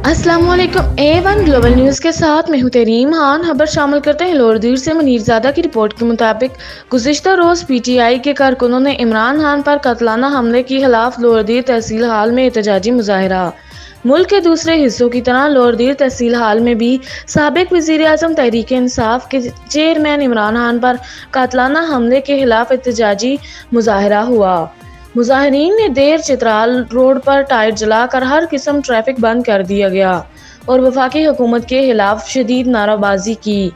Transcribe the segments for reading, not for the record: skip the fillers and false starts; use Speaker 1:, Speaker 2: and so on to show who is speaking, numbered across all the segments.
Speaker 1: السلام علیکم A1 global news کے ساتھ میں ہوں تریم خان۔ خبر شامل کرتے ہیں لوردیر سے۔ منیر زادہ کی رپورٹ کے مطابق گزشتہ روز پی ٹی آئی کے کارکنوں نے عمران خان پر قاتلانہ حملے کے خلاف لوردیر تحصیل ہال میں احتجاجی مظاہرہ۔ ملک کے دوسرے حصوں کی طرح لوردیر تحصیل ہال میں بھی سابق وزیر اعظم تحریک انصاف کے چیئرمین عمران خان پر قاتلانہ حملے کے خلاف احتجاجی مظاہرہ ہوا۔ مظاہرین نے دیر چترال روڈ پر ٹائر جلا کر ہر قسم ٹریفک بند کر دیا گیا اور وفاقی حکومت کے خلاف شدید نعرہ بازی کی۔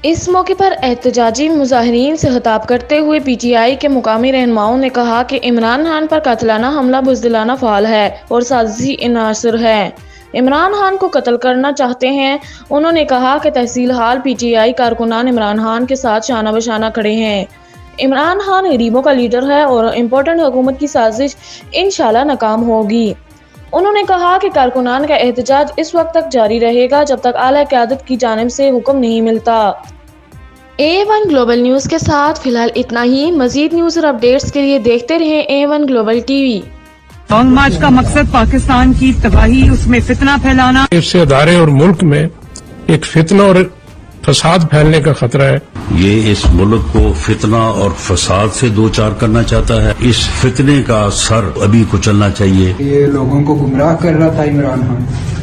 Speaker 1: اس موقع پر احتجاجی مظاہرین سے خطاب کرتے ہوئے پی ٹی آئی کے مقامی رہنماؤں نے کہا کہ عمران خان پر قاتلانہ حملہ بزدلانہ فعل ہے اور سازشی عناصر ہے، عمران خان کو قتل کرنا چاہتے ہیں۔ انہوں نے کہا کہ تحصیل ہال پی ٹی آئی کارکنان عمران خان کے ساتھ شانہ بشانہ کھڑے ہیں۔ عمران خان غریبوں کا لیڈر ہے اور امپورٹنٹ حکومت کی سازش انشاءاللہ ناکام ہوگی۔ انہوں نے کہا کہ کارکنان کا احتجاج اس وقت تک جاری رہے گا جب تک اعلیٰ قیادت کی جانب سے حکم نہیں ملتا۔ A1 گلوبل نیوز کے ساتھ فی الحال اتنا ہی۔ مزید نیوز اور اپڈیٹس کے لیے دیکھتے رہیں A1 global T V.
Speaker 2: Long march کا مقصد پاکستان کی تباہی، اس میں فتنہ پھیلانا۔
Speaker 3: اس سے ادارے اور ملک میں ایک فتنہ اور فساد پھیلنے کا خطرہ ہے۔
Speaker 4: یہ اس ملک کو فتنہ اور فساد سے دوچار کرنا چاہتا ہے۔ اس فتنے کا سر ابھی کچلنا چاہیے۔
Speaker 5: یہ لوگوں کو گمراہ کر رہا تھا عمران خان۔